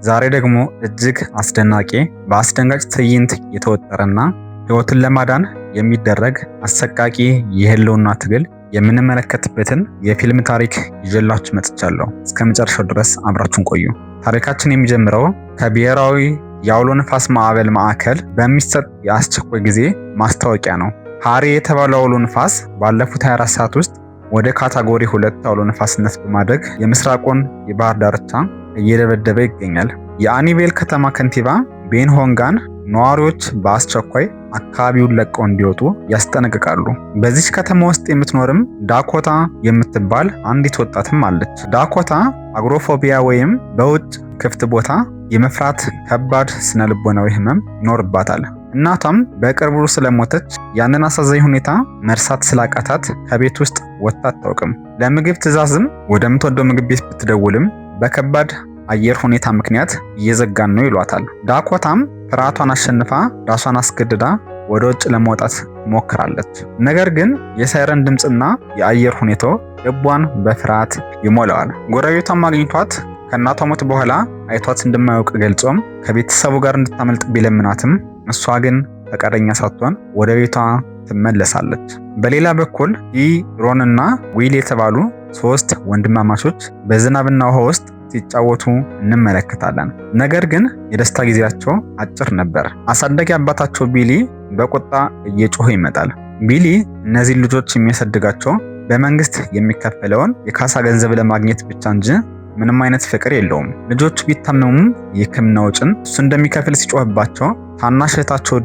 ዛሬ ደግሞ እጅግ አስደናቂ በአስደንጋጭ ትዕይንት የተወጠረና ሕይወትን ለማዳን የሚደረግ አሰቃቂ የህልውና ትግል የምንመለከትበትን የፊልም ታሪክ ይዤላችሁ መጥቻለሁ። እስከ መጨረሻው ድረስ አብራችሁን ቆዩ። ታሪካችን የሚጀምረው ከብሔራዊ የአውሎ ነፋስ ማዕበል ማዕከል በሚሰጥ የአስቸኳይ ጊዜ ማስታወቂያ ነው። ሃሪ የተባለው አውሎ ነፋስ ባለፉት 24 ሰዓት ውስጥ ወደ ካታጎሪ 2 አውሎ ነፋስነት በማደግ የምስራቁን የባህር ዳርቻ እየደበደበ ይገኛል። የአኒቬል ከተማ ከንቲባ ቤን ሆንጋን ነዋሪዎች በአስቸኳይ አካባቢውን ለቀው እንዲወጡ ያስጠነቅቃሉ። በዚች ከተማ ውስጥ የምትኖርም ዳኮታ የምትባል አንዲት ወጣትም አለች። ዳኮታ አግሮፎቢያ ወይም በውጭ ክፍት ቦታ የመፍራት ከባድ ስነ ልቦናዊ ህመም ይኖርባታል። እናቷም በቅርቡ ስለሞተች ያንን አሳዛኝ ሁኔታ መርሳት ስላቃታት ከቤት ውስጥ ወጥታ አታውቅም። ለምግብ ትዕዛዝም ወደምትወደው ምግብ ቤት ብትደውልም በከባድ አየር ሁኔታ ምክንያት እየዘጋን ነው ይሏታል። ዳኮታም ፍርሃቷን አሸንፋ ራሷን አስገድዳ ወደ ውጭ ለመውጣት ትሞክራለች። ነገር ግን የሳይረን ድምፅና የአየር ሁኔታው ልቧን በፍርሃት ይሞላዋል። ጎረቤቷም አግኝቷት ከእናቷ ሞት በኋላ አይቷት እንደማያውቅ ገልጾም ከቤተሰቡ ጋር እንድታመልጥ ቢለምናትም እሷ ግን ፈቃደኛ ሳትሆን ወደ ቤቷ ትመለሳለች። በሌላ በኩል ሮን እና ዊል የተባሉ 3 ወንድማማቾች በዝናብና ውሃ ውስጥ ሲጫወቱ እንመለከታለን። ነገር ግን የደስታ ጊዜያቸው አጭር ነበር። አሳዳጊ አባታቸው ቢሊ በቁጣ እየጮኸ ይመጣል። ቢሊ እነዚህ ልጆች የሚያሳድጋቸው በመንግስት የሚከፈለውን የካሳ ገንዘብ ለማግኘት ብቻ እንጂ ምንም አይነት ፍቅር የለውም። ልጆቹ ቢታመሙም የሕክምና ወጪን እሱ እንደሚከፍል ሲጮህባቸው ታናሽ እህታቸው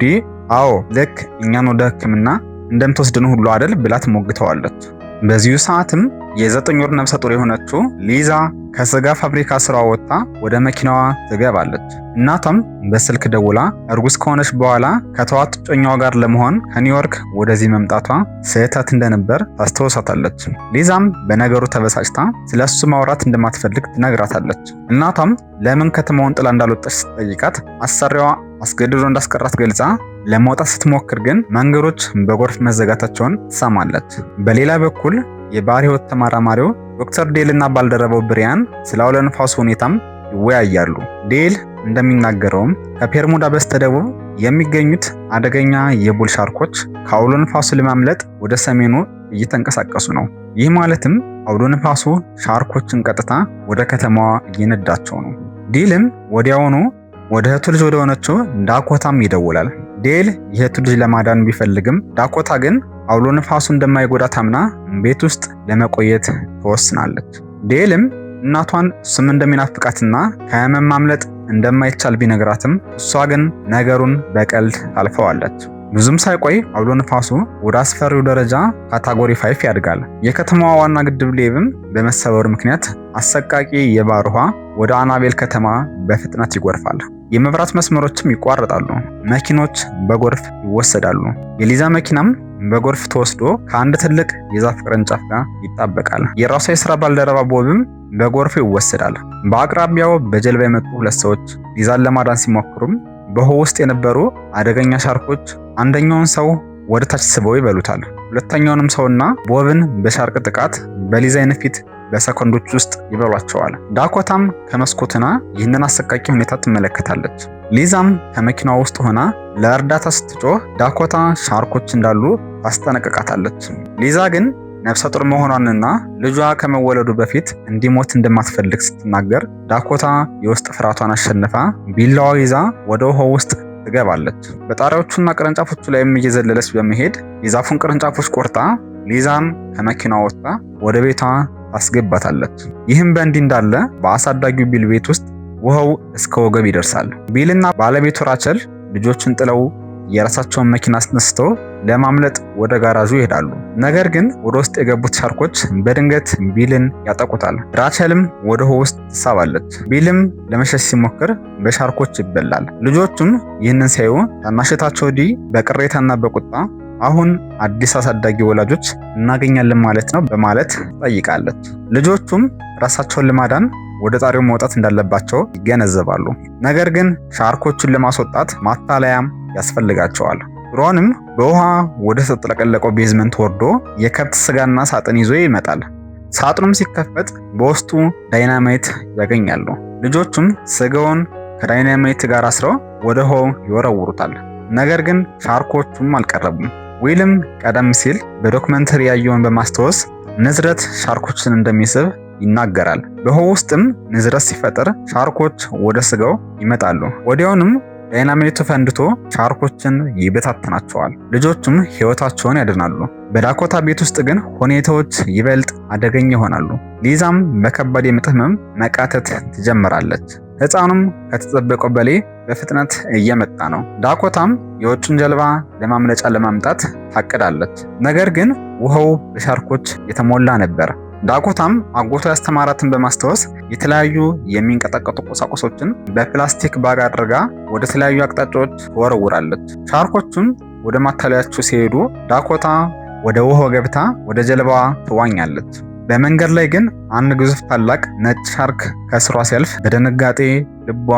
አዎ ልክ እኛን ወደ ሕክምና እንደምትወስድን ሁሉ አይደል ብላ ትሞግተዋለች። በዚሁ ሰዓትም የ9 ወር ነፍሰ ጡር የሆነችው ሊዛ ከስጋ ፋብሪካ ስራ ወጥታ ወደ መኪናዋ ትገባለች። እናቷም በስልክ ደውላ እርጉዝ ከሆነች በኋላ ከተዋት እጮኛዋ ጋር ለመሆን ከኒውዮርክ ወደዚህ መምጣቷ ስህተት እንደነበር ታስታውሳታለች። ሊዛም በነገሩ ተበሳጭታ ስለሱ ማውራት እንደማትፈልግ ትነግራታለች። እናቷም ለምን ከተማውን ጥላ እንዳልወጣች ስትጠይቃት አሰሪዋ አስገድዶ እንዳስቀራት ገልጻ ለመውጣት ስትሞክር ግን መንገዶች በጎርፍ መዘጋታቸውን ትሰማለች። በሌላ በኩል የባህር ሕይወት ተመራማሪው ዶክተር ዴል እና ባልደረባው ብሪያን ስለ አውሎ ነፋሱ ሁኔታም ይወያያሉ። ዴል እንደሚናገረውም ከፔርሙዳ በስተደቡብ የሚገኙት አደገኛ የቡል ሻርኮች ከአውሎ ነፋሱ ለማምለጥ ወደ ሰሜኑ እየተንቀሳቀሱ ነው። ይህ ማለትም አውሎ ነፋሱ ሻርኮችን ቀጥታ ወደ ከተማዋ እየነዳቸው ነው። ዴልም ወዲያውኑ ወደ እህቱ ልጅ ወደ ሆነችው ዳኮታም ይደውላል። ዴል የእህቱ ልጅ ለማዳን ቢፈልግም ዳኮታ ግን አውሎ ነፋሱ እንደማይጎዳ ታምና ቤት ውስጥ ለመቆየት ትወስናለች። ዴልም እናቷን እሱም እንደሚናፍቃትና ከህመም ማምለጥ እንደማይቻል ቢነግራትም እሷ ግን ነገሩን በቀልድ ታልፈዋለች። ብዙም ሳይቆይ አውሎ ነፋሱ ወደ አስፈሪው ደረጃ ካታጎሪ 5 ያድጋል። የከተማዋ ዋና ግድብ ሌቭም በመሰበሩ ምክንያት አሰቃቂ የባህር ውሃ ወደ አናቤል ከተማ በፍጥነት ይጎርፋል። የመብራት መስመሮችም ይቋረጣሉ። መኪኖች በጎርፍ ይወሰዳሉ። የሊዛ መኪናም በጎርፍ ተወስዶ ከአንድ ትልቅ የዛፍ ቅርንጫፍ ጋር ይጣበቃል። የራሷ የሥራ ባልደረባ ቦብም በጎርፍ ይወሰዳል። በአቅራቢያው በጀልባ የመጡ 2 ሰዎች ሊዛን ለማዳን ሲሞክሩም በውሃ ውስጥ የነበሩ አደገኛ ሻርኮች አንደኛውን ሰው ወደ ታች ስበው ይበሉታል። ሁለተኛውንም ሰውና ቦብን በሻርክ ጥቃት በሊዛ አይን ፊት በሰኮንዶች ውስጥ ይበሏቸዋል። ዳኮታም ከመስኮትና ይህንን አሰቃቂ ሁኔታ ትመለከታለች። ሊዛም ከመኪናዋ ውስጥ ሆና ለእርዳታ ስትጮህ ዳኮታ ሻርኮች እንዳሉ ታስጠነቅቃታለች። ሊዛ ግን ነፍሰ ጡር መሆኗንና ልጇ ከመወለዱ በፊት እንዲሞት እንደማትፈልግ ስትናገር ዳኮታ የውስጥ ፍርሃቷን አሸንፋ ቢላዋ ይዛ ወደ ውሃው ውስጥ ትገባለች። በጣሪያዎቹና ቅርንጫፎቹ ላይም እየዘለለች በመሄድ የዛፉን ቅርንጫፎች ቆርጣ ሊዛን ከመኪናዋ ወጥታ ወደ ቤቷ ታስገባታለች። ይህም በእንዲህ እንዳለ በአሳዳጊው ቢል ቤት ውስጥ ውሃው እስከ ወገብ ይደርሳል። ቢልና ባለቤቱ ራቸል ልጆችን ጥለው የራሳቸውን መኪና አስነስተው ለማምለጥ ወደ ጋራዡ ይሄዳሉ። ነገር ግን ወደ ውስጥ የገቡት ሻርኮች በድንገት ቢልን ያጠቁታል። ራቸልም ወደ ውሃው ውስጥ ትሳባለች። ቢልም ለመሸሽ ሲሞክር በሻርኮች ይበላል። ልጆቹም ይህንን ሲያዩ ታናሽታቸው በቅሬታና በቁጣ አሁን አዲስ አሳዳጊ ወላጆች እናገኛለን ማለት ነው በማለት ጠይቃለች። ልጆቹም ራሳቸውን ለማዳን ወደ ጣሪያው መውጣት እንዳለባቸው ይገነዘባሉ። ነገር ግን ሻርኮቹን ለማስወጣት ማታለያም ያስፈልጋቸዋል። ሮንም በውሃ ወደ ተጥለቀለቀው ቤዝመንት ወርዶ የከብት ስጋና ሳጥን ይዞ ይመጣል። ሳጥኑም ሲከፈት በውስጡ ዳይናማይት ያገኛሉ። ልጆቹም ስጋውን ከዳይናማይት ጋር አስረው ወደ ውሃው ይወረውሩታል። ነገር ግን ሻርኮቹም አልቀረቡም። ዊልም ቀደም ሲል በዶክመንተሪ ያየውን በማስታወስ ንዝረት ሻርኮችን እንደሚስብ ይናገራል። በውሃው ውስጥም ንዝረት ሲፈጠር ሻርኮች ወደ ስጋው ይመጣሉ። ወዲያውንም ዳይናማይቱ ፈንድቶ ሻርኮችን ይበታተናቸዋል። ልጆቹም ሕይወታቸውን ያድናሉ። በዳኮታ ቤት ውስጥ ግን ሁኔታዎች ይበልጥ አደገኛ ይሆናሉ። ሊዛም በከባድ የምጥ ህመም መቃተት ትጀምራለች። ሕፃኑም ከተጠበቀው በላይ በፍጥነት እየመጣ ነው። ዳኮታም የውጭን ጀልባ ለማምለጫ ለማምጣት ታቅዳለች። ነገር ግን ውሃው በሻርኮች የተሞላ ነበር። ዳኮታም አጎቷ ያስተማራትን በማስታወስ የተለያዩ የሚንቀጠቀጡ ቁሳቁሶችን በፕላስቲክ ባግ አድርጋ ወደ ተለያዩ አቅጣጫዎች ትወረውራለች። ሻርኮቹም ወደ ማታለያቸው ሲሄዱ ዳኮታ ወደ ውሃው ገብታ ወደ ጀልባዋ ትዋኛለች። በመንገድ ላይ ግን አንድ ግዙፍ ታላቅ ነጭ ሻርክ ከስሯ ሲያልፍ በድንጋጤ ልቧ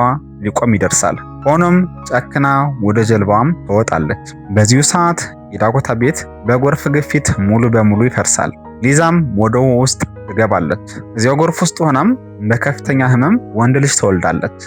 ሊቆም ይደርሳል። ሆኖም ጨክና ወደ ጀልባዋም ትወጣለች። በዚሁ ሰዓት የዳኮታ ቤት በጎርፍ ግፊት ሙሉ በሙሉ ይፈርሳል። ሊዛም ወደ ውሃው ውስጥ ትገባለች። እዚያው ጎርፍ ውስጥ ሆናም በከፍተኛ ህመም ወንድ ልጅ ትወልዳለች።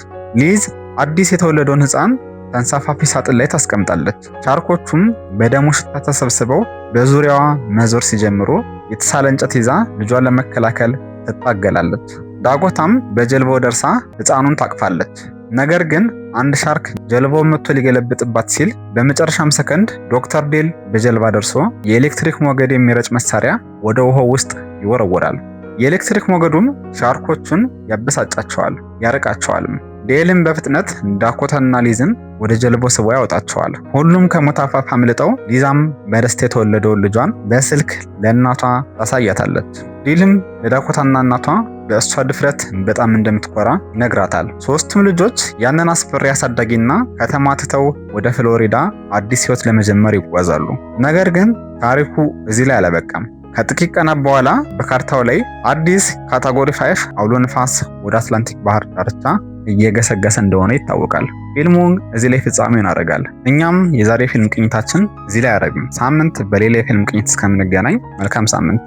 ሊዝ አዲስ የተወለደውን ሕፃን ተንሳፋፊ ሳጥን ላይ ታስቀምጣለች። ሻርኮቹም በደሙ ሽታ ተሰብስበው በዙሪያዋ መዞር ሲጀምሩ የተሳለ እንጨት ይዛ ልጇን ለመከላከል ትታገላለች። ዳኮታም በጀልባው ደርሳ ሕፃኑን ታቅፋለች። ነገር ግን አንድ ሻርክ ጀልባውን መጥቶ ሊገለብጥባት ሲል በመጨረሻም ሰከንድ ዶክተር ዴል በጀልባ ደርሶ የኤሌክትሪክ ሞገድ የሚረጭ መሳሪያ ወደ ውሃው ውስጥ ይወረወራል። የኤሌክትሪክ ሞገዱም ሻርኮቹን ያበሳጫቸዋል፣ ያርቃቸዋልም። ዴልም በፍጥነት ዳኮታና ሊዝን ወደ ጀልባው ስቦ ያወጣቸዋል። ሁሉም ከሞት አፋፍ አምልጠው ሊዛም በደስታ የተወለደውን ልጇን በስልክ ለእናቷ ታሳያታለች። ዴልም ለዳኮታና እናቷ በእሷ ድፍረት በጣም እንደምትኮራ ይነግራታል። ሶስቱም ልጆች ያንን አስፈሪ አሳዳጊና ከተማ ትተው ወደ ፍሎሪዳ አዲስ ህይወት ለመጀመር ይጓዛሉ። ነገር ግን ታሪኩ እዚህ ላይ አላበቃም። ከጥቂት ቀናት በኋላ በካርታው ላይ አዲስ ካታጎሪ 5 አውሎ ንፋስ ወደ አትላንቲክ ባህር ዳርቻ እየገሰገሰ እንደሆነ ይታወቃል። ፊልሙ እዚህ ላይ ፍጻሜውን ያደርጋል። እኛም የዛሬ ፊልም ቅኝታችን እዚህ ላይ ያደረግን። ሳምንት በሌላ የፊልም ቅኝት እስከምንገናኝ መልካም ሳምንት።